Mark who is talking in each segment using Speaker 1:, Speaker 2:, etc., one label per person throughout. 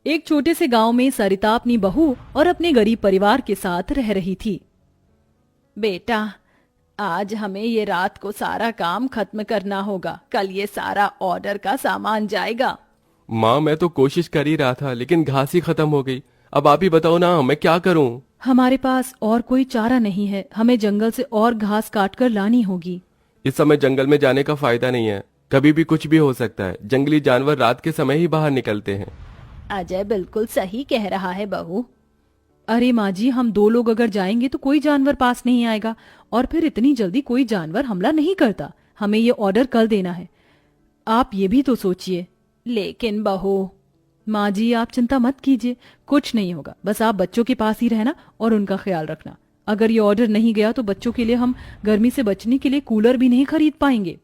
Speaker 1: एक छोटे से गांव में सरिता अपनी बहू और अपने गरीब परिवार के साथ रह रही थी। बेटा, आज हमें ये रात को सारा काम खत्म करना होगा, कल ये सारा ऑर्डर का सामान जाएगा।
Speaker 2: माँ, मैं तो कोशिश कर ही रहा था लेकिन घास ही खत्म हो गई। अब आप ही बताओ ना, मैं क्या करूँ?
Speaker 1: हमारे पास और कोई चारा नहीं है, हमें जंगल से और घास काट कर लानी होगी।
Speaker 2: इस समय जंगल में जाने का फायदा नहीं है, कभी भी कुछ भी हो सकता है। जंगली जानवर रात के समय ही बाहर निकलते हैं।
Speaker 1: अजय बिल्कुल सही कह रहा है बहू। अरे माँ जी, हम 2 लोग अगर जाएंगे तो कोई जानवर पास नहीं आएगा, और फिर इतनी जल्दी कोई जानवर हमला नहीं करता। हमें ये ऑर्डर कल देना है, आप ये भी तो सोचिए। लेकिन बहू। माँ जी, आप चिंता मत कीजिए, कुछ नहीं होगा। बस आप बच्चों के पास ही रहना और उनका ख्याल रखना। अगर ये ऑर्डर नहीं गया तो बच्चों के लिए हम गर्मी से बचने के लिए कूलर भी नहीं खरीद पाएंगे।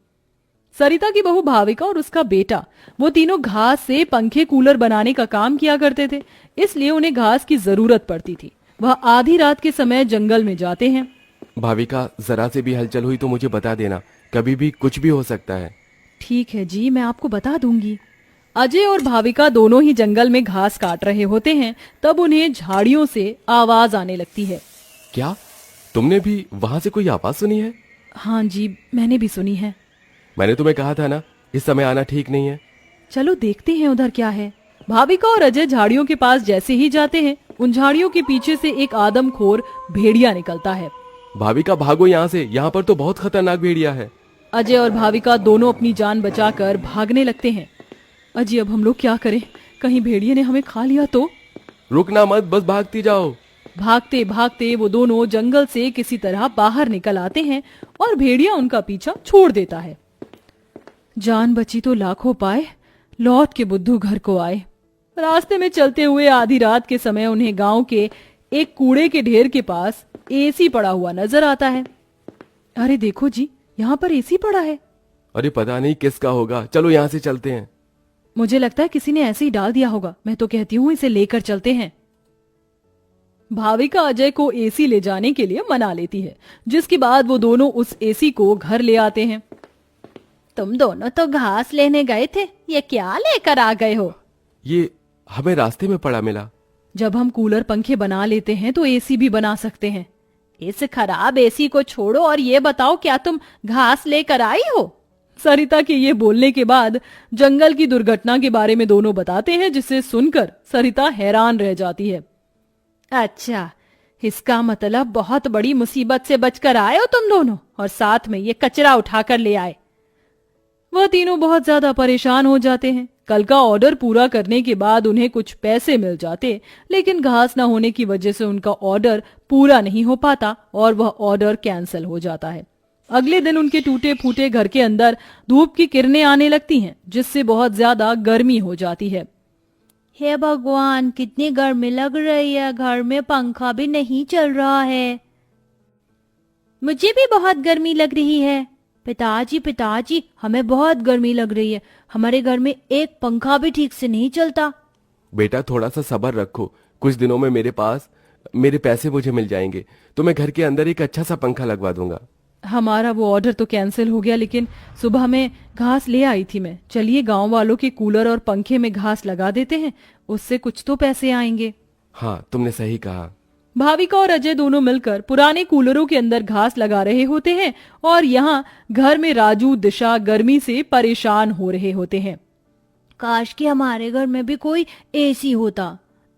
Speaker 1: सरिता की बहू भाविका और उसका बेटा, वो तीनों घास से पंखे कूलर बनाने का काम किया करते थे, इसलिए उन्हें घास की जरूरत पड़ती थी। वह आधी रात के समय जंगल में जाते हैं।
Speaker 2: भाविका, जरा से भी हलचल हुई तो मुझे बता देना, कभी भी कुछ भी हो सकता है।
Speaker 1: ठीक है जी, मैं आपको बता दूंगी। अजय और भाविका दोनों ही जंगल में घास काट रहे होते हैं, तब उन्हें झाड़ियों से आवाज आने लगती है।
Speaker 2: क्या तुमने भी वहां से कोई आवाज सुनी है?
Speaker 1: हाँ जी, मैंने भी सुनी है।
Speaker 2: मैंने तुम्हें कहा था ना, इस समय आना ठीक नहीं है।
Speaker 1: चलो देखते हैं उधर क्या है। भाविका और अजय झाड़ियों के पास जैसे ही जाते हैं, उन झाड़ियों के पीछे से एक आदमखोर भेड़िया निकलता है।
Speaker 2: भाविका, भागो यहाँ से, यहाँ पर तो बहुत खतरनाक भेड़िया है।
Speaker 1: अजय और भाविका दोनों अपनी जान बचाकर भागने लगते हैं। अजय, अब हम लोग क्या करें? कहीं भेड़िए ने हमें खा लिया तो?
Speaker 2: रुकना मत, बस भागती जाओ।
Speaker 1: भागते भागते वो दोनों जंगल से किसी तरह बाहर निकल आते हैं और भेड़िया उनका पीछा छोड़ देता है। जान बची तो लाखों पाए, लौट के बुद्धू घर को आए। रास्ते में चलते हुए आधी रात के समय उन्हें गांव के एक कूड़े के ढेर के पास एसी पड़ा हुआ नजर आता है। अरे देखो जी, यहाँ पर एसी पड़ा है।
Speaker 2: अरे पता नहीं किसका होगा, चलो यहाँ से चलते हैं।
Speaker 1: मुझे लगता है किसी ने ऐसे ही डाल दिया होगा। मैं तो कहती हूँ इसे लेकर चलते हैं। भाविका अजय को एसी ले जाने के लिए मना लेती है, जिसके बाद वो दोनों उस एसी को घर ले आते हैं। तुम दोनों तो घास लेने गए थे, ये क्या लेकर आ गए हो?
Speaker 2: ये हमें रास्ते में पड़ा मिला।
Speaker 1: जब हम कूलर पंखे बना लेते हैं तो एसी भी बना सकते हैं। इस खराब एसी को छोड़ो और ये बताओ, क्या तुम घास लेकर आई हो? सरिता के ये बोलने के बाद जंगल की दुर्घटना के बारे में दोनों बताते हैं, जिसे सुनकर सरिता हैरान रह जाती है। अच्छा, इसका मतलब बहुत बड़ी मुसीबत से बचकर आए हो तुम दोनों, और साथ में ये कचरा उठाकर ले आए। वह तीनों बहुत ज्यादा परेशान हो जाते हैं। कल का ऑर्डर पूरा करने के बाद उन्हें कुछ पैसे मिल जाते, लेकिन घास न होने की वजह से उनका ऑर्डर पूरा नहीं हो पाता और वह ऑर्डर कैंसिल हो जाता है। अगले दिन उनके टूटे फूटे घर के अंदर धूप की किरणें आने लगती हैं, जिससे बहुत ज्यादा गर्मी हो जाती है। हे भगवान, कितनी गर्मी लग रही है, घर में पंखा भी नहीं चल रहा है। मुझे भी बहुत गर्मी लग रही है। पिताजी पिताजी, हमें बहुत गर्मी लग रही है, हमारे घर में एक पंखा भी ठीक से नहीं चलता।
Speaker 2: बेटा, थोड़ा सा सब्र रखो, कुछ दिनों में मेरे पैसे मुझे मिल जाएंगे तो मैं घर के अंदर एक अच्छा सा पंखा लगवा दूंगा।
Speaker 1: हमारा वो ऑर्डर तो कैंसिल हो गया, लेकिन सुबह में घास ले आई थी मैं। चलिए गांव वालों के कूलर और पंखे में घास लगा देते हैं, उससे कुछ तो पैसे आएंगे।
Speaker 2: हाँ, तुमने सही कहा।
Speaker 1: भाविका और अजय दोनों मिलकर पुराने कूलरों के अंदर घास लगा रहे होते हैं और यहाँ घर में राजू दिशा गर्मी से परेशान हो रहे होते हैं। काश कि हमारे घर में भी कोई एसी होता।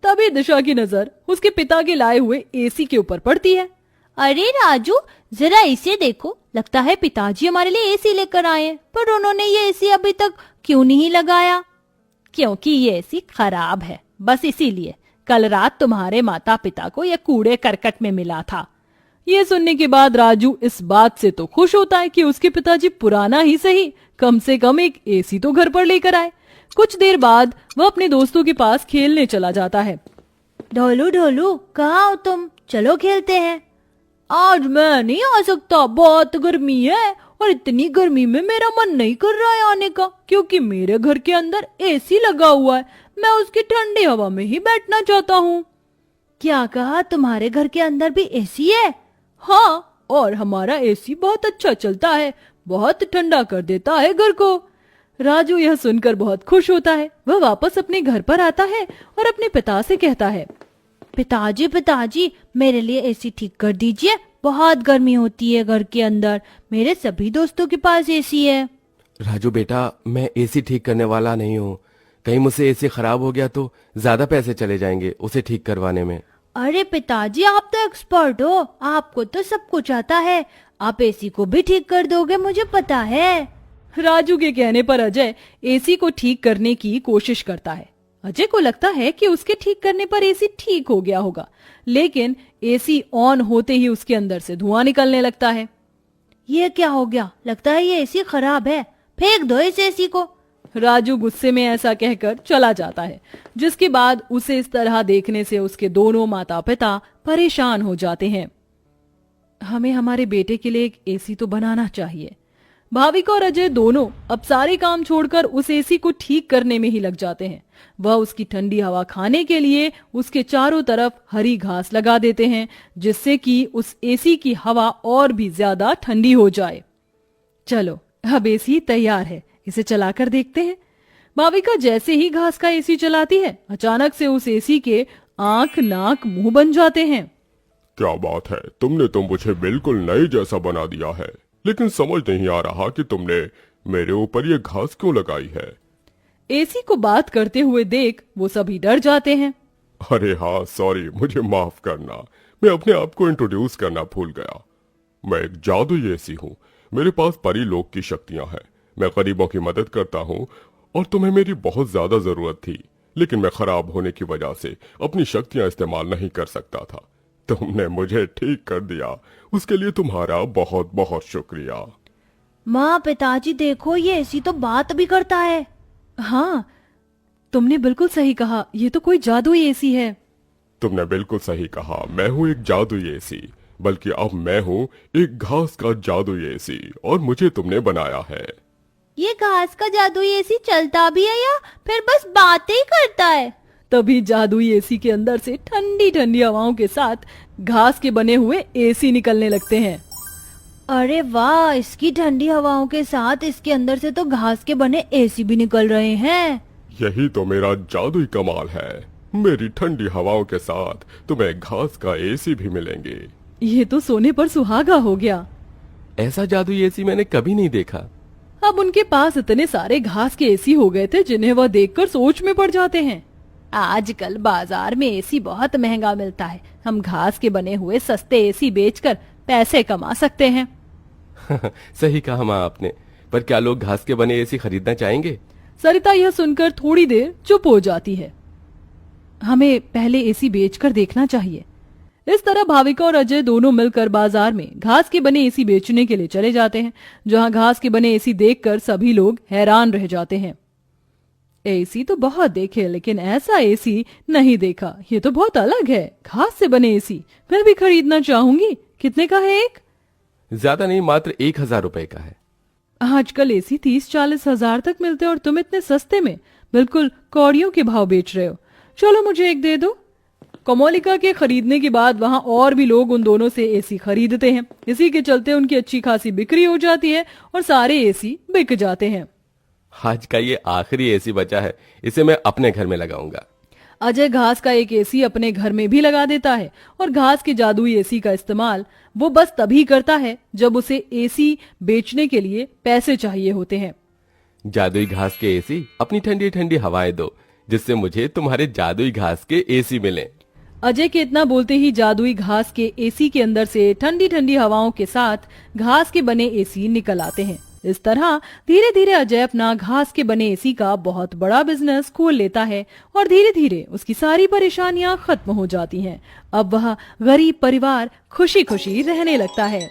Speaker 1: तभी दिशा की नजर उसके पिता के लाए हुए एसी के ऊपर पड़ती है। अरे राजू, जरा इसे देखो, लगता है पिताजी हमारे लिए एसी लेकर आए हैं, पर उन्होंने ये एसी अभी तक क्यों नहीं लगाया? क्योंकि ये एसी खराब है, बस इसीलिए। कल रात तुम्हारे माता पिता को यह कूड़े करकट में मिला था। ये सुनने के बाद राजू इस बात से तो खुश होता है कि उसके पिताजी पुराना ही सही, कम से कम एक एसी तो घर पर लेकर आए। कुछ देर बाद वह अपने दोस्तों के पास खेलने चला जाता है। ढोलू ढोलू, कहाँ हो तुम? चलो खेलते हैं। आज मैं नहीं आ सकता, बहुत गर्मी है और इतनी गर्मी में मेरा मन नहीं कर रहा है आने का, क्योंकि मेरे घर के अंदर एसी लगा हुआ है। मैं उसकी ठंडी हवा में ही बैठना चाहता हूँ। क्या कहा? तुम्हारे घर के अंदर भी एसी है? हाँ, और हमारा एसी बहुत अच्छा चलता है, बहुत ठंडा कर देता है घर को। राजू यह सुनकर बहुत खुश होता है। वह वापस अपने घर पर आता है और अपने पिता से कहता है,
Speaker 3: पिताजी पिताजी मेरे लिए एसी ठीक कर दीजिए, बहुत गर्मी होती है घर के अंदर, मेरे सभी दोस्तों के पास एसी है।
Speaker 2: राजू बेटा, मैं एसी ठीक करने वाला नहीं हूँ। कहीं मुझसे एसी खराब हो गया तो ज्यादा पैसे चले जाएंगे उसे ठीक करवाने में।
Speaker 3: अरे पिताजी आप तो एक्सपर्ट हो, आपको तो सब कुछ आता है, आप एसी को भी ठीक कर दोगे मुझे पता है।
Speaker 1: राजू के कहने पर अजय एसी को ठीक करने की कोशिश करता है। अजय को लगता है कि उसके ठीक करने पर एसी ठीक हो गया होगा, लेकिन एसी ऑन होते ही उसके अंदर से धुआं निकलने लगता है।
Speaker 3: ये क्या हो गया, लगता है ये एसी खराब है, फेंक दो इस एसी को।
Speaker 1: राजू गुस्से में ऐसा कहकर चला जाता है, जिसके बाद उसे इस तरह देखने से उसके दोनों माता पिता परेशान हो जाते हैं। हमें हमारे बेटे के लिए एक एसी तो बनाना चाहिए। भाविका और अजय दोनों अब सारे काम छोड़कर उस एसी को ठीक करने में ही लग जाते हैं। वह उसकी ठंडी हवा खाने के लिए उसके चारों तरफ हरी घास लगा देते हैं, जिससे कि उस एसी की हवा और भी ज्यादा ठंडी हो जाए। चलो अब एसी तैयार है, इसे चलाकर देखते हैं। भाविका जैसे ही घास का एसी चलाती है, अचानक से उस एसी के आंख नाक मुंह बन जाते हैं।
Speaker 4: क्या बात है, तुमने तो मुझे बिल्कुल नए जैसा बना दिया है, लेकिन समझ नहीं आ रहा कि तुमने मेरे ऊपर ये घास क्यों लगाई है।
Speaker 1: एसी को बात करते हुए देख वो सभी डर जाते हैं।
Speaker 4: अरे हाँ सॉरी, मुझे माफ करना, मैं अपने आप को इंट्रोड्यूस करना भूल गया। मैं एक जादुई एसी हूँ, मेरे पास परी लोक की शक्तियां हैं, मैं गरीबों की मदद करता हूँ और तुम्हें मेरी बहुत ज्यादा जरूरत थी, लेकिन मैं खराब होने की वजह से अपनी शक्तियां इस्तेमाल नहीं कर सकता था। तुमने मुझे ठीक कर दिया, उसके लिए तुम्हारा बहुत बहुत शुक्रिया।
Speaker 3: माँ पिताजी देखो, ये एसी तो बात भी करता है।
Speaker 1: हाँ, तुमने बिल्कुल सही कहा, ये तो कोई जादुई एसी है।
Speaker 4: तुमने बिल्कुल सही कहा, मैं हूँ एक जादुई एसी, बल्कि अब मैं हूँ एक घास का जादुई एसी और मुझे तुमने बनाया है।
Speaker 3: ये घास का जादुई एसी चलता भी है या फिर बस बातें ही करता है?
Speaker 1: तभी जादुई एसी के अंदर से ठंडी ठंडी हवाओं के साथ घास के बने हुए एसी निकलने लगते हैं।
Speaker 3: अरे वाह, इसकी ठंडी हवाओं के साथ इसके अंदर से तो घास के बने एसी भी निकल रहे हैं।
Speaker 4: यही तो मेरा जादुई कमाल है, मेरी ठंडी हवाओं के साथ तुम्हें घास का एसी भी मिलेंगे।
Speaker 1: ये तो सोने पर सुहागा हो गया।
Speaker 2: ऐसा जादुई एसी मैंने कभी नहीं देखा।
Speaker 1: अब उनके पास इतने सारे घास के एसी हो गए थे जिन्हें वह देखकर सोच में पड़ जाते हैं। आजकल बाजार में एसी बहुत महंगा मिलता है, हम घास के बने हुए सस्ते एसी बेचकर पैसे कमा सकते हैं।
Speaker 2: सही कहा माँ आपने, पर क्या लोग घास के बने एसी खरीदना चाहेंगे?
Speaker 1: सरिता यह सुनकर थोड़ी देर चुप हो जाती है। हमें पहले एसी बेचकर देखना चाहिए। इस तरह भाविका और अजय दोनों मिलकर बाजार में घास के बने एसी बेचने के लिए चले जाते हैं, जहां घास के बने एसी देखकर सभी लोग हैरान रह जाते हैं। एसी तो बहुत देखे, लेकिन ऐसा एसी नहीं देखा, ये तो बहुत अलग है। घास से बने एसी मैं भी खरीदना चाहूंगी। कितने का है एक?
Speaker 2: ज्यादा नहीं, मात्र 1000 रुपए का है।
Speaker 1: आजकल एसी 30-40 हजार तक मिलते और तुम इतने सस्ते में बिल्कुल कौड़ियों के भाव बेच रहे हो। चलो मुझे एक दे दो। कोमोलिका के खरीदने के बाद वहां और भी लोग उन दोनों से एसी खरीदते हैं। इसी के चलते उनकी अच्छी खासी बिक्री हो जाती है और सारे एसी बिक जाते हैं।
Speaker 2: आज का ये आखिरी एसी बचा है, इसे मैं अपने घर में लगाऊंगा।
Speaker 1: अजय घास का एक एसी अपने घर में भी लगा देता है और घास के जादुई एसी का इस्तेमाल वो बस तभी करता है जब उसे एसी बेचने के लिए पैसे चाहिए होते हैं।
Speaker 2: जादुई घास के एसी, अपनी ठंडी ठंडी हवाएं दो, जिससे मुझे तुम्हारे जादुई घास के एसी मिले।
Speaker 1: अजय के इतना बोलते ही जादुई घास के एसी के अंदर से ठंडी ठंडी हवाओं के साथ घास के बने एसी निकल आते हैं। इस तरह धीरे धीरे अजय अपना घास के बने एसी का बहुत बड़ा बिजनेस खोल लेता है और धीरे धीरे उसकी सारी परेशानियां खत्म हो जाती हैं। अब वह गरीब परिवार खुशी खुशी रहने लगता है।